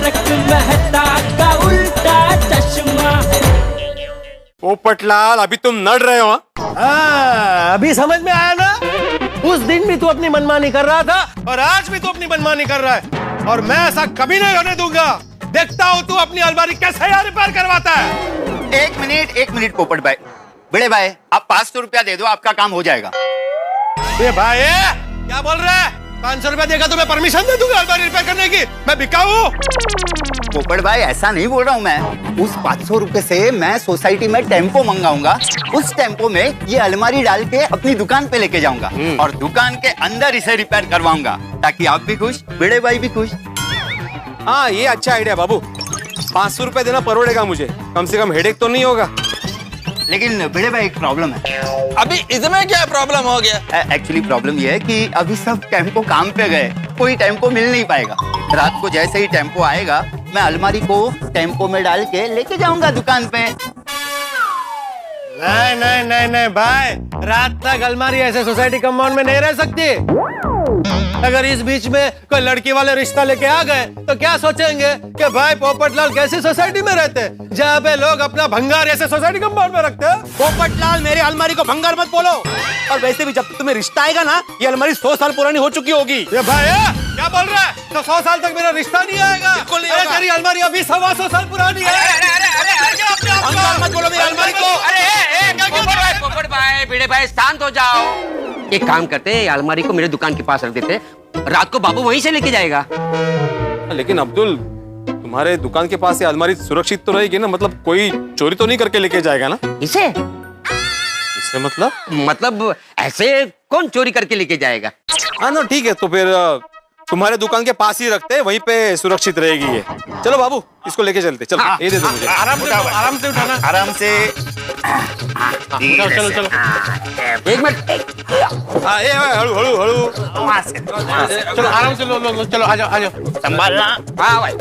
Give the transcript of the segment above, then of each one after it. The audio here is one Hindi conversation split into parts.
तारक मेहता का उल्टा चश्मा। पोपटलाल, अभी तुम नड़ रहे हो? अभी समझ में आया ना? उस दिन भी तू अपनी मनमानी कर रहा था और आज भी तू अपनी मनमानी कर रहा है, और मैं ऐसा कभी नहीं होने दूंगा। देखता हूँ तू अपनी अलमारी कैसे यहाँ रिपेयर करवाता है। एक मिनट पोपट भाई, बड़े भाई, आप 500 रुपया दे दो, आपका काम हो जाएगा। ये भाई क्या बोल रहा है? 500 रुपया देगा तो मैं परमिशन दे दूंगा अलमारी रिपेयर करने की? मैं बिकाऊ? पोपट भाई, ऐसा नहीं बोल रहा हूँ मैं। उस 500 रुपए से मैं सोसाइटी में टेम्पो मंगाऊंगा, उस टेम्पो में ये अलमारी डाल के अपनी दुकान पे लेके जाऊंगा और दुकान के अंदर इसे रिपेयर करवाऊंगा, ताकि आप भी खुश, बड़े भाई भी खुश। हाँ, ये अच्छा आइडिया बाबू। 500 रुपए देना पड़ेगा मुझे, कम से कम हेडेक तो नहीं होगा। लेकिन बड़े भाई एक प्रॉब्लम है। अभी इसमें क्या प्रॉब्लम हो गया? एक्चुअली प्रॉब्लम ये है कि अभी सब टेम्पो काम पे गए, कोई टेम्पो मिल नहीं पाएगा। रात को जैसे ही टेम्पो आएगा, मैं अलमारी को टेम्पो में डाल के लेके जाऊंगा दुकान पे। नहीं नहीं नहीं नहीं भाई, रात तक अलमारी ऐसे सोसाइटी कंपाउंड में नहीं रह सकती। अगर इस बीच में कोई लड़की वाले रिश्ता लेके आ गए तो क्या सोचेंगे कि भाई पोपटलाल कैसी सोसाइटी में रहते हैं, जहाँ पे लोग अपना भंगार ऐसे सोसाइटी कंपाउंड में रखते हैं। पोपटलाल, मेरे अलमारी को भंगार मत बोलो। और वैसे भी जब तुम्हें रिश्ता आएगा ना, ये अलमारी 100 साल पुरानी हो चुकी होगी। ये भाई क्या बोल रहा है? तो 100 साल तक मेरा रिश्ता नहीं आएगा? बिल्कुल नहीं होगा। तेरी अलमारी अभी 125 साल पुरानी है। मत बोलो मेरी अलमारी को। पोपट भाई, भिड़े भाई, शांत हो जाओ। एक काम करते हैं, अलमारी को मेरे दुकान के पास रख देते, रात को बाबू वहीं से लेके जाएगा। लेकिन अब्दुल, तुम्हारे दुकान के पास ये अलमारी सुरक्षित तो रहेगी ना? मतलब कोई चोरी तो नहीं करके लेके जाएगा ना? इसे मतलब ऐसे कौन चोरी करके लेके जाएगा? हाँ ना, ठीक है, तो फिर तुम्हारे दुकान के पास ही रखते हैं, वहीं पे सुरक्षित रहेगी ये। चलो बाबू, इसको लेके चलते। चलो ये दे दो मुझे। आराम से उठाना। आराम से। चलो चलो। एक मिनट। हळू हळू हळू। चलो आराम से लो। चलो आ जाओ। संभालना। हाँ भाई।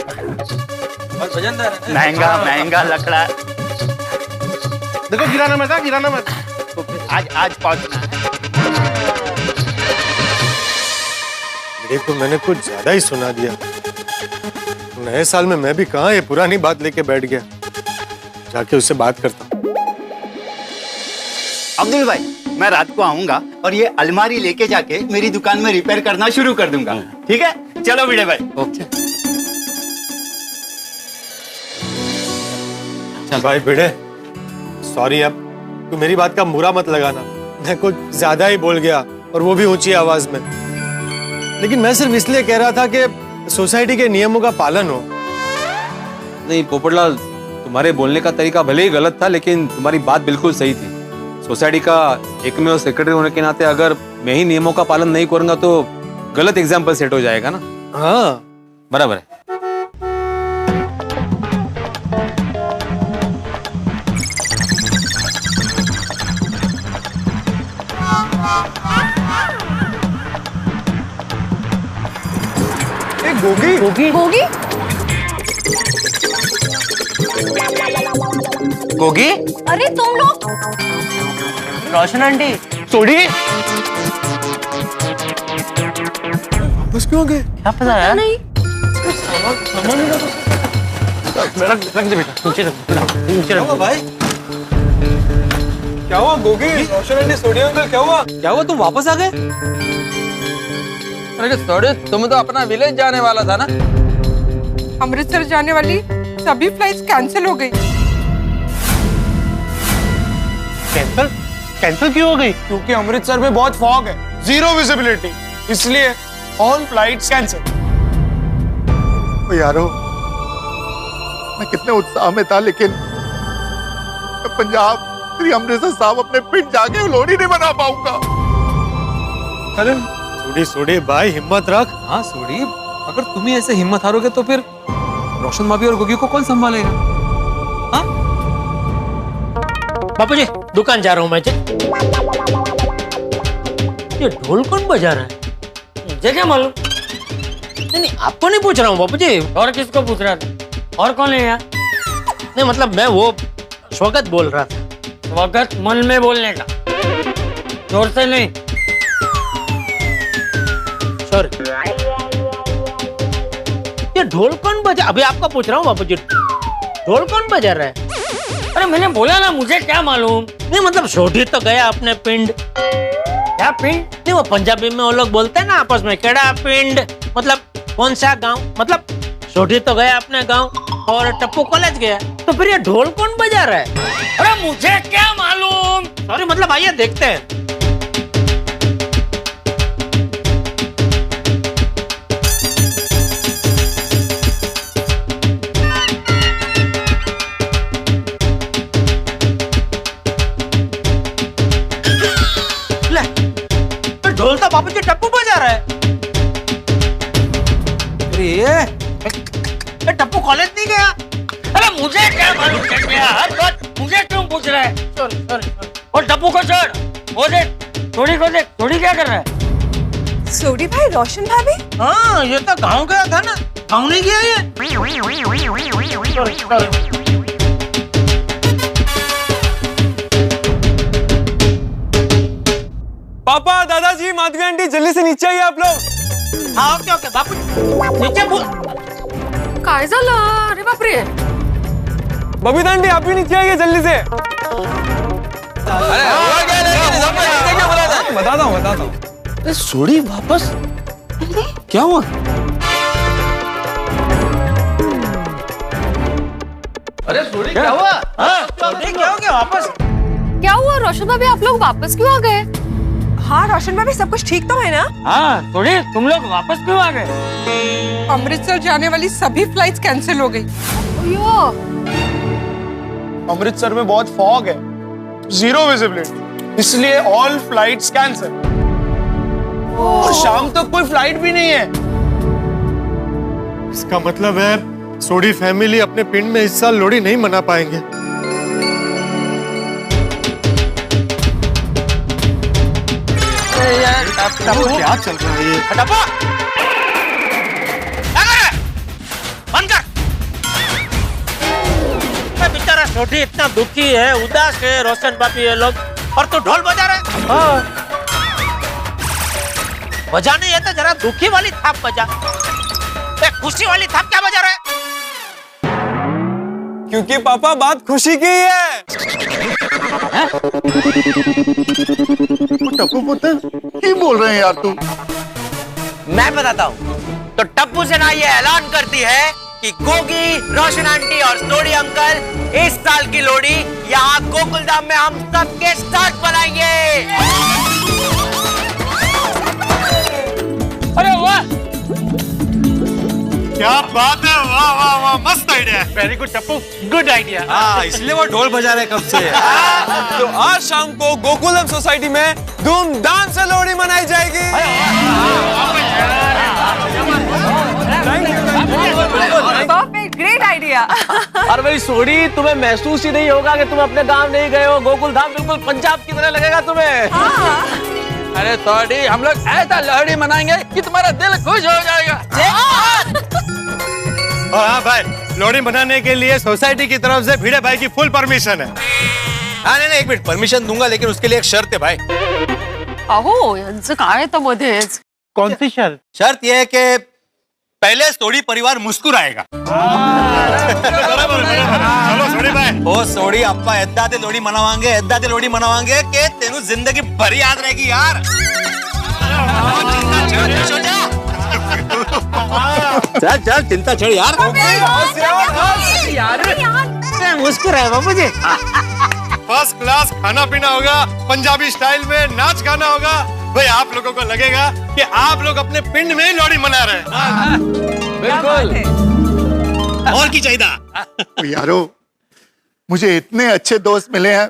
महंगा महंगा लकड़ा। देखो गिराना मत। आज पहुंचना। देखो, मैंने कुछ ज्यादा ही सुना दिया। नए साल में मैं भी कहाँ ये पुरानी बात लेके बैठ गया। जाके उससे बात करता हूँ। अब्दुल भाई, मैं रात को आऊंगा और ये अलमारी लेके जाके मेरी दुकान में रिपेयर करना शुरू कर दूंगा, ठीक है? चलो भिड़े भाई। ओके। चल भाई भिड़े, सॉरी, अब तू मेरी बात का बुरा मत लगाना। मैं कुछ ज्यादा ही बोल गया, और वो भी ऊंची आवाज में। लेकिन मैं सिर्फ इसलिए कह रहा था कि सोसाइटी के नियमों का पालन हो। नहीं पोपटलाल, तुम्हारे बोलने का तरीका भले ही गलत था, लेकिन तुम्हारी बात बिल्कुल सही थी। सोसाइटी का एकमेव सेक्रेटरी होने के नाते अगर मैं ही नियमों का पालन नहीं करूंगा तो गलत एग्जाम्पल सेट हो जाएगा ना। हाँ बराबर है। गोगी? अरे तुम लोग। रोशन आंटी। सोडी बस क्यों गए? क्या पता है? नहीं। रख दे बेटा, नीचे रख भाई। क्या हुआ गोगी? रोशन आंटी, सोडी अंकल, क्या हुआ? तुम वापस आ गए? अरे सोडी, तुम तो अपना विलेज जाने वाला था ना? अमृतसर जाने वाली सभी फ्लाइट्स कैंसिल हो गई। कैंसिल क्यों हो गई? क्योंकि अमृतसर में बहुत फॉग है, जीरो विजिबिलिटी, इसलिए ऑल फ्लाइट्स कैंसिल। यारो, मैं कितने उत्साह में था, लेकिन पंजाब श्री अमृतसर साहब अपने पिंड जाके लोहड़ी नहीं बना पाऊंगा। अरे सोडी भाई, हिम्मत रख। हाँ सोडी, अगर तुम ही ऐसे हिम्मत हारोगे तो फिर रोशन भाभी और गोगी को कौन संभालेगा? हाँ? बापू जी, दुकान जा रहा हूँ मैं। ये ढोल कौन बजा रहा है? मुझे क्या मालूम? नहीं, आपको नहीं पूछ रहा हूँ बापू जी। और किसको पूछ रहा था? और कौन है यार? नहीं मतलब मैं वो स्वागत बोल रहा था। स्वागत मन में बोलने का, जोर से नहीं। सॉरी। ये ढोल कौन बजा? अभी आपको पूछ रहा हूँ बापूजी, ढोल कौन बजा रहा है? अरे मैंने बोला ना, मुझे क्या मालूम। नहीं मतलब छोटी तो गया अपने पिंड। क्या पिंड? नहीं वो पंजाबी में वो लोग बोलते हैं ना आपस में, केड़ा पिंड मतलब कौन सा गांव। मतलब छोटी तो गया अपने गांव और टप्पू कॉलेज गया, तो फिर ये ढोल कौन बजा रहा है? अरे मुझे क्या मालूम। सॉरी, मतलब आइए देखते हैं। ढोल तो बापूजी टप्पू बजा रहा है। अरे ये टप्पू कॉलेज नहीं गया? अरे मुझे क्या मालूम चल गया, हर बात मुझे क्यों पूछ रहा है? Sorry sorry. और टप्पू को छोड़, वो देख थोड़ी को देख, थोड़ी क्या कर रहा है? सोडी भाई, रोशन भाभी। हाँ ये तो गाँव गया था ना, गाँव नहीं गया ये। Sorry sorry. पापा, दादाजी, माधवी आंटी, जल्दी से नीचे आइए आप लोग। हाँ ओके ओके बापू नीचे बोल। काय झालं? अरे बापरे। बबीता आंटी आप भी नीचे आइए जल्दी से। अरे हुआ क्या? लेकिन सबको नीचे क्यों बुलाया था? बताता हूँ। सोडी वापस क्या हुआ? अरे सोडी क्या हुआ? हाँ सोडी क्या हो गया वापस? क्या हुआ रोशन भाभी, आप लोग वापस क्यों आ गए? हाँ रोशन भाभी, सब कुछ ठीक तो है ना? हाँ सोडी तुम लोग वापस क्यों आ गए? अमृतसर जाने वाली सभी फ्लाइट्स कैंसिल हो गई। अमृतसर में बहुत फॉग है, जीरो विजिबिलिटी, इसलिए ऑल फ्लाइट्स कैंसिल। और शाम तक कोई फ्लाइट भी नहीं है। इसका मतलब है सोडी फैमिली अपने पिंड में इस साल लोहड़ी नहीं मना पाएंगे। क्या चल रहा है ये? बंद कर। बेचारा छोटी इतना दुखी है, उदास है, रोशन बापी ये लोग, और तू ढोल बजा रहा है। हाँ। बजा नहीं है तो जरा दुखी वाली थाप बजा। खुशी वाली थाप क्या बजा रहा है? क्योंकि पापा बात खुशी की है। टप्पू पुत्र क्या बोल रहे हैं यार तू? मैं बताता हूँ। तो टप्पू से ना ये ऐलान करती है कि गोगी, रोशन आंटी और सोडी अंकल इस साल की लोहड़ी यहाँ गोकुलधाम में हम सबके साथ मनाएंगे। अरे वाह, क्या बात है, वाह वाह वाह, मस्त idea. Very good Tappu, good idea. हाँ इसलिए वो ढोल बजा रहे कब से। तो आज शाम को गोकुलम सोसाइटी में धूमधाम से लोहड़ी मनाई जाएगी। Great idea. और भाई सोडी, तुम्हें महसूस ही नहीं होगा कि तुम अपने गांव नहीं गए हो। गोकुलधाम बिल्कुल पंजाब की तरह लगेगा तुम्हें। अरे सोडी, हम लोग ऐसा लोहड़ी मनाएंगे कि तुम्हारा दिल खुश हो जाएगा। हाँ भाई, लोहड़ी मनाने के लिए सोसाइटी की तरफ से भिड़े भाई की फुल परमिशन है। हाँ नहीं एक मिनट, परमिशन दूंगा लेकिन उसके लिए एक शर्त है भाई। अहो यांचं काय तर मध्येच। कौन सी शर्त? शर्त यह है कि पहले सोडी परिवार मुस्कुराएगा। चलो सोडी भाई। ओ सोडी अप्पा एद्दा ते लोहड़ी मनावांगे कि तेनू जिंदगी भर याद रहेगी यार। चल चल चिंता छोड़ यार। मुस्कुराए बाबू जी। फर्स्ट क्लास खाना पीना होगा, पंजाबी स्टाइल में नाच गाना होगा। भाई आप लोगों को लगेगा कि आप लोग अपने पिंड में ही लोहड़ी मना रहे हैं। बिल्कुल। और की चाहिए यारो, मुझे इतने अच्छे दोस्त मिले हैं,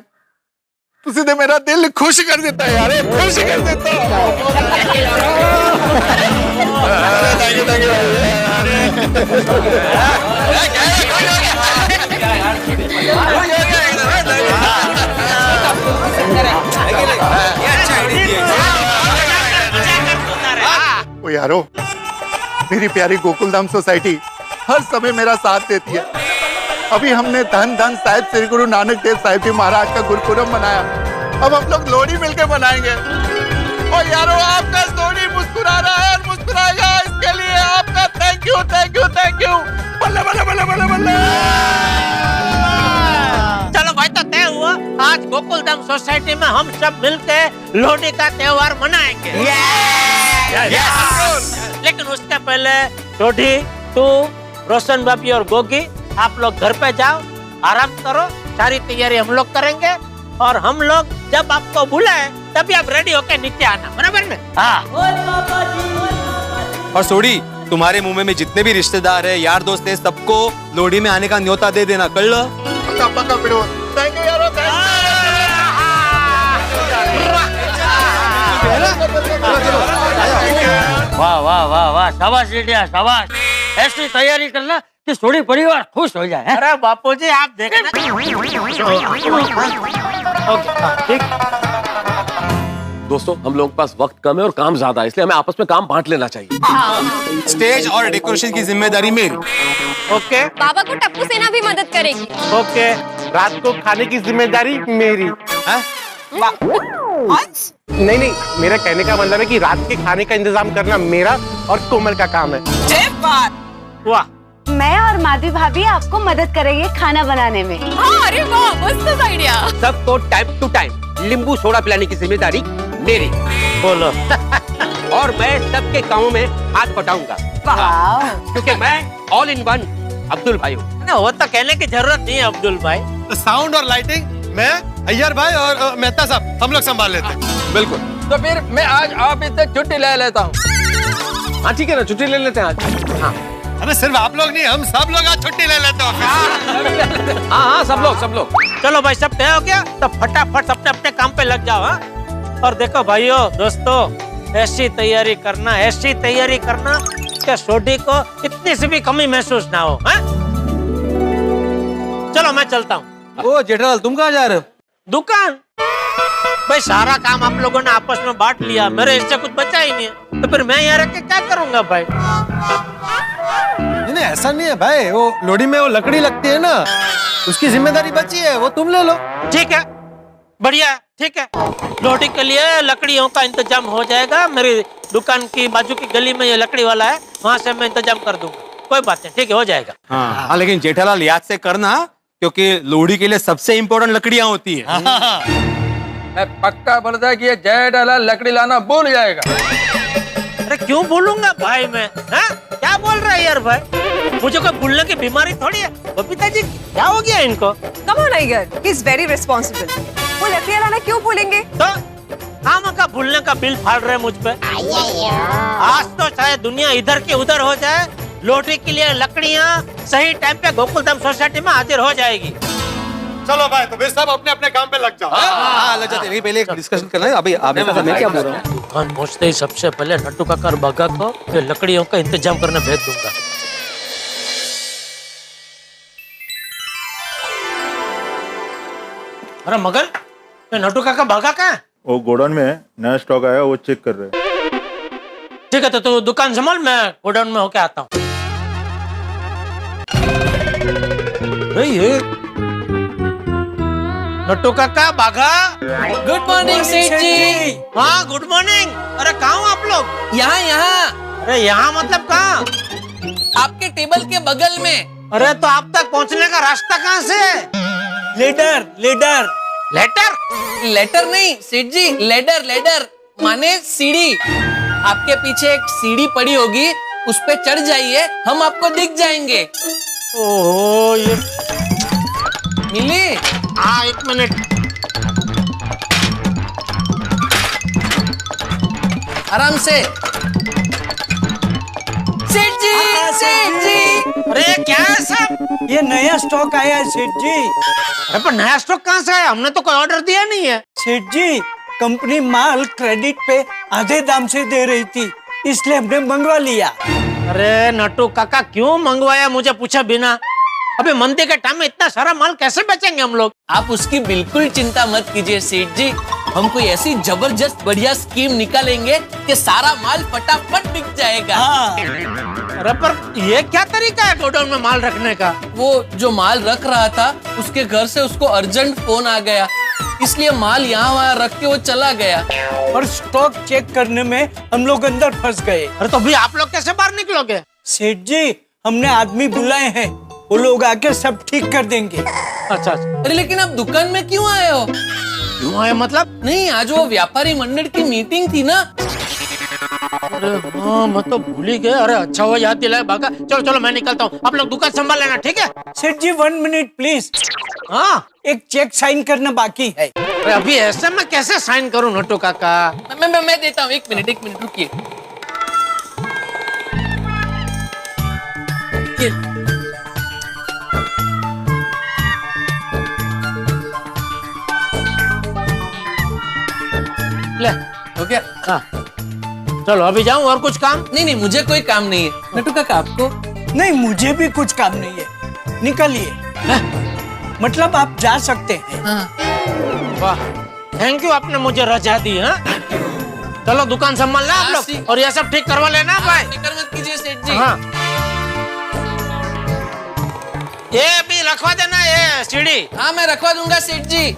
तू सीधे मेरा दिल खुश कर देता है यार, खुश कर देता ओ यारो, मेरी प्यारी गोकुलधाम सोसाइटी हर समय मेरा साथ देती है। अभी हमने धन धन साहिब श्री गुरु नानक देव साहिब जी महाराज का गुरुपुरब मनाया। अब हम लोग लोहड़ी मिलकर मनाएंगे। और यारो, आपका सोडी मुस्कुरा रहा है और मुस्कुराएगा, इसके लिए आपका thank thank you thank you thank you. बल्ले बल्ले बल्ले बल्ले बल्ले। चलो भाई, तो तय हुआ, आज गोकुलधाम सोसाइटी में हम सब मिलके लोहड़ी का त्योहार मनाएंगे। लेकिन उसके पहले छोटी, तू, रोशन भाभी और गोगी, आप लोग घर पे जाओ, आराम करो, सारी तैयारी हम लोग करेंगे और हम लोग जब आपको बुलाए तभी आप रेडी होके नीचे आना, बराबर में? हाँ। और सोडी, तुम्हारे मुंह में जितने भी रिश्तेदार है, यार दोस्त है, सबको लोहड़ी में आने का न्योता दे देना, कर लो। पक्का पिड़ो। थैंक यू यारो, वाह वाह वाह वाह, शाबाश इंडिया, शाबाश। ऐसी तैयारी करना कि सोडी परिवार खुश हो जाए। अरे बापूजी, आप देखना। ठीक। दोस्तों, हम लोगों के पास वक्त कम है और काम ज्यादा है, इसलिए हमें आपस में काम बांट लेना चाहिए। स्टेज और डेकोरेशन की जिम्मेदारी मेरी। ओके बाबा को टप्पू सेना भी मदद करेगी। ओके, रात को खाने की जिम्मेदारी मेरी। नहीं नहीं, मेरा कहने का मतलब है कि रात के खाने का इंतजाम करना मेरा और कोमल का काम है। वाह, मैं और माधवी भाभी आपको मदद करेंगे खाना बनाने में। हाँ, अरे वाह, मस्त आइडिया। सबको टाइम टू टाइम नींबू सोडा पिलाने की जिम्मेदारी मेरी। बोलो। और मैं सबके कामों में हाथ बटाऊंगा, क्योंकि मैं ऑल इन वन अब्दुल भाई हूँ। ना, वो तो कहने की जरूरत नहीं है अब्दुल भाई। साउंड और लाइटिंग मैं, अय्यर भाई और मेहता साहब, हम लोग संभाल लेते हैं। बिल्कुल। तो फिर मैं आज ऑफिस से छुट्टी ले लेता हूँ। हाँ ठीक है ना, छुट्टी ले लेते हैं आज। हाँ अरे सिर्फ आप लोग नहीं, हम सब लोग आज छुट्टी ले लेते हैं ऑफिस। हाँ, सब लोग। चलो भाई, सब तय हो गया तो फटाफट अपने अपने काम पे लग जाओ। हाँ, और देखो भाइयों दोस्तों, ऐसी तैयारी करना कि सोडी को इतनी सी भी कमी महसूस ना हो। हाँ? चलो मैं चलता हूँ। ओ जेठालाल, तुम कहाँ जा रहे हो? दुकान। भाई सारा काम आप लोगों ने आपस में बांट लिया, मेरे इससे कुछ बचा ही नहीं है, तो फिर मैं यहाँ रख के क्या करूंगा भाई? नहीं ऐसा नहीं है भाई, वो लोहड़ी में वो लकड़ी लगती है ना, उसकी जिम्मेदारी बची है, वो तुम ले लो। ठीक है, बढ़िया, ठीक है। लोहड़ी के लिए लकड़ियों का इंतजाम हो जाएगा। मेरी दुकान की बाजू की गली में ये लकड़ी वाला है, वहाँ से मैं इंतजाम कर दूंगा। कोई बात नहीं, ठीक है, हो जाएगा। हाँ, लेकिन जेठालाल याद से करना, क्योंकि लोहड़ी के लिए सबसे इम्पोर्टेंट लकड़ियाँ होती है। मैं पक्का बोलता कि ये जेठालाल लकड़ी लाना भूल जाएगा। अरे क्यों बोलूंगा भाई मैं? हाँ? क्या बोल रहा है यार भाई? मुझे कोई भूलने की बीमारी थोड़ी है। बबीता जी, क्या हो गया इनको? Come on, Iyer. He's very responsible. वो लकड़ियाँ लाना क्यों भूलेंगे? तो काम का भूलने का बिल फाड़ रहे मुझ पे। आज तो शायद दुनिया इधर की उधर हो जाए, लोहड़ी के लिए लकड़ियाँ सही टाइम पे गोकुलधाम सोसाइटी में हाजिर हो जाएगी। चलो भाई, तो फिर सब अपने अपने काम पे लग जाओ। हाँ, लग जाते हैं। पहले एक डिस्कशन करना है। अभी आप मैं क्या बोल रहा हूँ? दुकान पहुंचते ही सबसे पहले नट्टू काका और बागा को ये लकड़ियों का इंतजाम करने भेज दूंगा। अरे मगर, ये नट्टू काका बागा कहाँ है? वो गोडाउन में है, नया स्टॉक आया, वो चेक कर रहे हैं। ठीक है, तो तू दुकान संभाल, मैं गोडाउन में होके आता हूँ। नट्टू काका, बागा, गुड मॉर्निंग सेठ जी। हाँ गुड मॉर्निंग। अरे कहाँ हो आप लोग? यहाँ। अरे यहाँ मतलब कहाँ? आपके टेबल के बगल में। अरे तो आप तक पहुँचने का रास्ता कहाँ से? लेटर नहीं सेठ जी, लेडर माने सीढ़ी। आपके पीछे एक सीढ़ी पड़ी होगी, उस पे चढ़ जाइए, हम आपको दिख जाएंगे। ओहो, ये मिली? हाँ, एक मिनट। आराम से। सेठ जी। अरे क्या है सब? ये नया स्टॉक आया है सेठ जी। अरे पर नया स्टॉक कहाँ से आया? हमने तो कोई ऑर्डर दिया नहीं है। सेठ जी, कंपनी माल क्रेडिट पे आधे दाम से दे रही थी, इसलिए हमने मंगवा लिया। अरे नट्टू काका, क्यों मंगवाया मुझे पूछा बिना? अबे मंदी के टाइम में इतना सारा माल कैसे बेचेंगे हम लोग? आप उसकी बिल्कुल चिंता मत कीजिए सेठ जी, हम कोई ऐसी जबरदस्त बढ़िया स्कीम निकालेंगे कि सारा माल फटाफट बिक जाएगा। अरे पर ये क्या तरीका है गोडाउन में माल रखने का? वो जो माल रख रहा था, उसके घर से उसको अर्जेंट फोन आ गया, इसलिए माल यहाँ वहाँ रख के वो चला गया। और स्टॉक चेक करने में हम लोग अंदर फंस गए। अरे तो भी आप लोग कैसे बाहर निकलोगे? सेठ जी, हमने आदमी बुलाए हैं, वो लोग आके सब ठीक कर देंगे। अच्छा अच्छा। अरे लेकिन आप दुकान में क्यों आए हो? क्यों आए मतलब? नहीं, आज वो व्यापारी मंडल की मीटिंग थी ना। अरे हाँ, मैं तो भूल ही गया। अरे अच्छा हुआ याद दिलाया बाका। चलो चलो मैं निकलता हूँ, आप लोग दुकान संभाल लेना, ठीक है? सेठ जी 1 मिनट प्लीज। हाँ, एक चेक साइन करना बाकी है। अरे अभी ऐसे मैं कैसे साइन करूँ नट्टू काका? मैं देता हूँ, एक मिनट रुकिए। ले, हो गया? हाँ चलो अभी जाऊँ, और कुछ काम? नहीं, मुझे कोई काम नहीं है। नट्टू काका आपको? नहीं, मुझे भी कुछ काम नहीं है, निकलिए। मतलब आप जा सकते हैं। वाह, थैंक यू, आपने मुझे रजा दी। हाँ चलो दुकान संभालना आप लोग, और ये सब ठीक करवा लेना भाई। फिक्र मत कीजिए सेठ जी। हाँ, ये भी रखवा देना ये सीढ़ी। हाँ मैं रखवा दूंगा सेठ जी।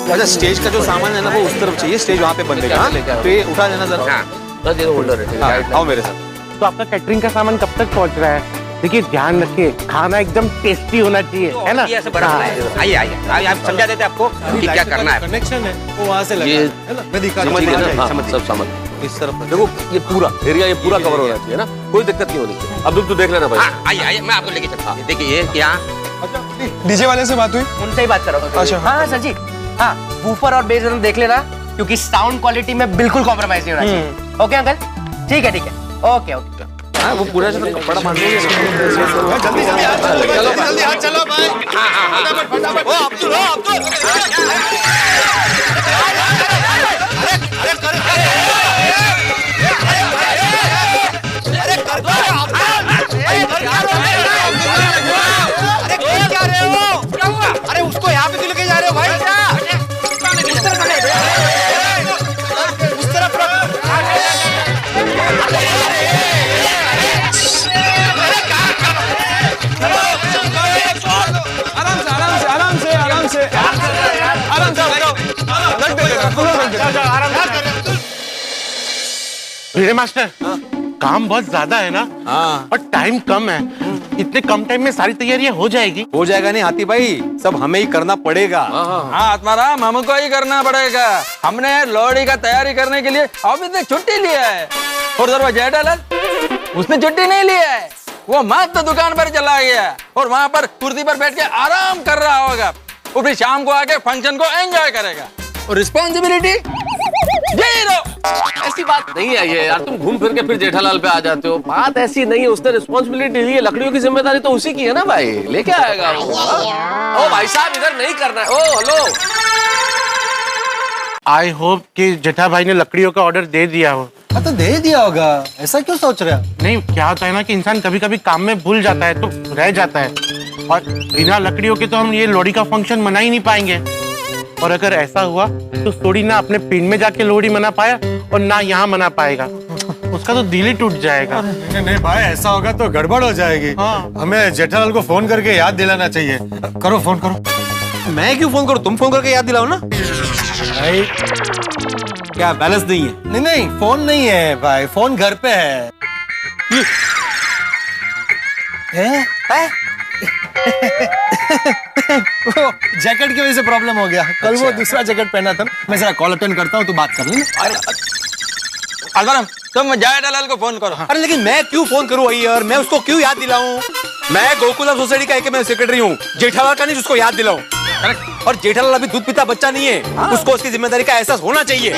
अच्छा, स्टेज का जो सामान है ना वो उस तरफ चाहिए, स्टेज वहाँ पे बंदेगा। हाँ? तो ये उठा देना जरा। आओ मेरे साथ। तो आपका कैटरिंग का सामान कब तक पहुंच रहा है? देखिए ध्यान रखिए, खाना एकदम टेस्टी होना चाहिए, है ना? ऐसे बड़ा आइए आप समझा देते आपको कि क्या करना है। कनेक्शन है वो वहाँ से लगा है ना, मैं दिखा समझ दूंगा। गया, समझ सब समझ। इस तरफ देखो ये पूरा एरिया, ये पूरा कवर होना चाहिए ना, कोई दिक्कत नहीं होनी चाहिए। अब तू देख लेना भाई। आइए मैं आपको लेके चलता हूँ। देखिए ये क्या डीजे वाले से बात हुई? उनसे ही बात करो। अच्छा। हाँ सर जी, हाँ वूफर और बेस ड्रम देख लेना, क्योंकि साउंड क्वालिटी में बिल्कुल कॉम्प्रोमाइज नहीं होना चाहिए। Okay uncle? ठीक है ओके। हाँ वो पूरा कपड़ा बांध दो। जल्दी चलो भाई। फटाफट। ओ अब्दुल अरे उसको यहाँ पे क्यों लेके जा रहे हो भाई? उस तरफ भिड़े मास्टर, काम बहुत ज्यादा है ना? हाँ। और टाइम कम है, इतने कम टाइम में सारी तैयारियां हो जाएगी? हो जाएगा नहीं हाथी भाई, सब हमें ही करना पड़ेगा। हाँ आत्माराम, हमको ही करना पड़ेगा। हमने लोहड़ी का तैयारी करने के लिए अभी तक छुट्टी लिया है। और सर वो जेठालाल, उसने छुट्टी नहीं लिया है, वो मस्त दुकान पर चला गया और वहाँ पर कुर्सी पर बैठ के आराम कर रहा होगा। वो फिर शाम को आके फंक्शन को एंजॉय करेगा। और रिस्पॉन्सिबिलिटी जीरो। ऐसी बात नहीं है ये यार, तुम घूम फिर के फिर जेठालाल पे आ जाते हो। बात ऐसी नहीं है, उसने रिस्पॉन्सिबिलिटी ली है, लकड़ियों की जिम्मेदारी तो उसी की है ना भाई, लेके आएगा वो। ओ भाई साहब इधर नहीं करना है। ओ हेलो, आई होप कि जेठा भाई ने लकड़ियों का ऑर्डर दे दिया हो। हाँ तो दे दिया होगा, ऐसा क्यों सोच रहे हो? नहीं, क्या होता है ना कि इंसान कभी कभी काम में भूल जाता है तो रह जाता है, और बिना लकड़ियों के तो हम ये लोहड़ी का फंक्शन मना ही नहीं पाएंगे। और अगर ऐसा हुआ तो सोड़ी ना अपने पिंड में जाके लोहड़ी मना पाया और ना यहाँ मना पाएगा, उसका तो दिल ही टूट जाएगा। नहीं भाई, ऐसा होगा तो गड़बड़ हो जाएगी। हाँ। हमें जेठालाल को फोन करके याद दिलाना चाहिए। करो फोन करो। मैं क्यों फोन करूं, तुम फोन करके याद दिलाओ ना। भाई क्या बैलेंस नहीं है? नहीं फोन नहीं है भाई, फोन घर पे है। वो जैकेट की वजह से प्रॉब्लम हो गया। कल वो दूसरा जैकेट पहना था। मैं जरा कॉल अटेंड करता हूँ, तो बात कर लेना। अलवरम, तुम जेठालाल को फोन करो। अरे लेकिन मैं क्यों फोन करूं यार, मैं उसको क्यों याद दिलाऊं? मैं गोकुलम सोसाइटी का एक सेक्रेटरी हूँ, जेठालाल का नहीं जिसको याद दिलाऊं। और जेठालाल अभी दूध पीता बच्चा नहीं है, उसको उसकी जिम्मेदारी का एहसास होना चाहिए।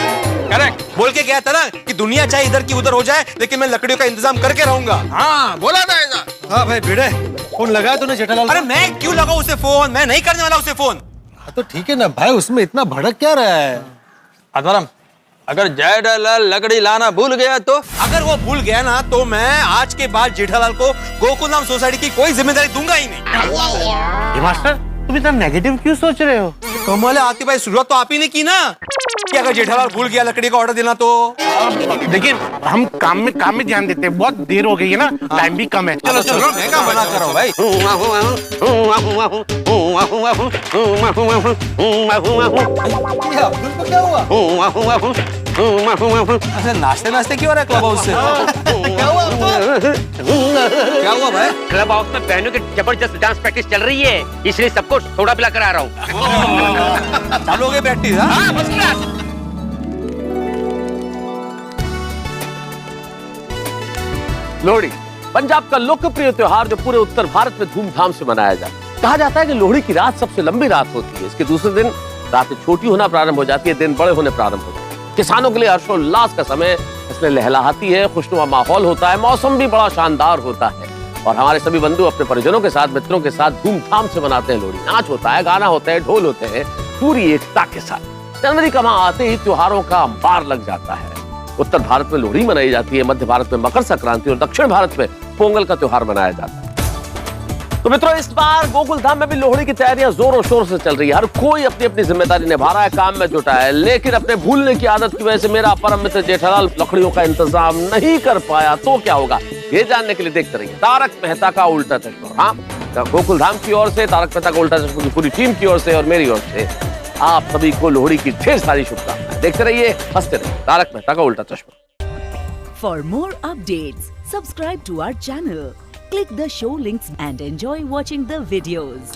करेक्ट। बोल के गया था ना कि दुनिया चाहे इधर की उधर हो जाए, लेकिन मैं लकड़ियों का इंतजाम करके रहूंगा। हाँ बोला था ऐसा। हाँ भाई भिड़े, फोन लगाया तूने जेठालाल? अरे मैं क्यों लगाऊं उसे फोन, मैं नहीं करने वाला उसे फोन। तो ठीक है ना भाई, उसमें इतना भड़क क्या रहा है? आत्माराम, अगर जेठालाल लकड़ी लाना भूल गया तो? अगर वो भूल गया ना तो मैं आज के बाद जेठालाल को गोकुलधाम सोसाइटी की कोई जिम्मेदारी दूंगा ही नहीं। ये मास्टर, तुम इतना नेगेटिव क्यों सोच रहे हो? कमाल है आती भाई, शुरुआत तो आप ही ने की ना कि अगर जेठालाल भूल गया लकड़ी का ऑर्डर देना तो। देखिए हम काम में ध्यान देते हैं, बहुत देर हो गई है ना, टाइम भी कम है। चलो चलो, मैं क्या मना कर रहा हूँ भाई। अब्दुल को क्या हुआ? अच्छा नाश्ते नाश्ते क्यों रहा क्लब हाउस से? क्या हुआ भाई? क्लब हाउस में बहनों की जबरदस्त डांस प्रैक्टिस चल रही है, इसलिए सबको सोडा पिला कर आ रहा हूँ। चालू हो गई प्रैक्टिस? हाँ, बस क्लास। लोहड़ी पंजाब का लोकप्रिय त्योहार जो पूरे उत्तर भारत में धूमधाम से मनाया जाता है। कहा जाता है कि लोहड़ी की रात सबसे लंबी रात होती है। इसके दूसरे दिन रात छोटी होना प्रारंभ हो जाती है, दिन बड़े होने प्रारंभ हो जाते हैं। किसानों के लिए हर्षोल्लास का समय, फसलें लहलहाती है, खुशनुमा माहौल होता है, मौसम भी बड़ा शानदार होता है और हमारे सभी बंधु अपने परिजनों के साथ, मित्रों के साथ धूमधाम से मनाते हैं लोहड़ी। नाच होता है, गाना होता है, ढोल होते हैं, पूरी एकता के साथ। जनवरी का माह आते ही त्योहारों का अंबार लग जाता है। उत्तर भारत में लोहड़ी मनाई जाती है, मध्य भारत में मकर संक्रांति और दक्षिण भारत में पोंगल का त्योहार मनाया जाता है। तो मित्रों, इस बार गोकुल धाम में भी लोहड़ी की तैयारियां जोरों शोर से चल रही है। हर कोई अपनी अपनी जिम्मेदारी निभा रहा है, काम में जुटा है। लेकिन अपने भूलने की आदत की वजह से मेरा परम मित्र जेठालाल लकड़ियों का इंतजाम नहीं कर पाया तो क्या होगा, ये जानने के लिए देखते रहिए तारक मेहता का उल्टा चश्मा। हाँ, गोकुल धाम की ओर से, तारक मेहता का उल्टा चश्मा की पूरी टीम की ओर से और मेरी ओर से आप सभी को लोहड़ी की ढेर सारी शुभकामनाएं। देखते रहिए, हंसते रहिए। तारक मेहता का उल्टा चश्मा। For more updates, subscribe to our channel, click the show links and enjoy watching the videos.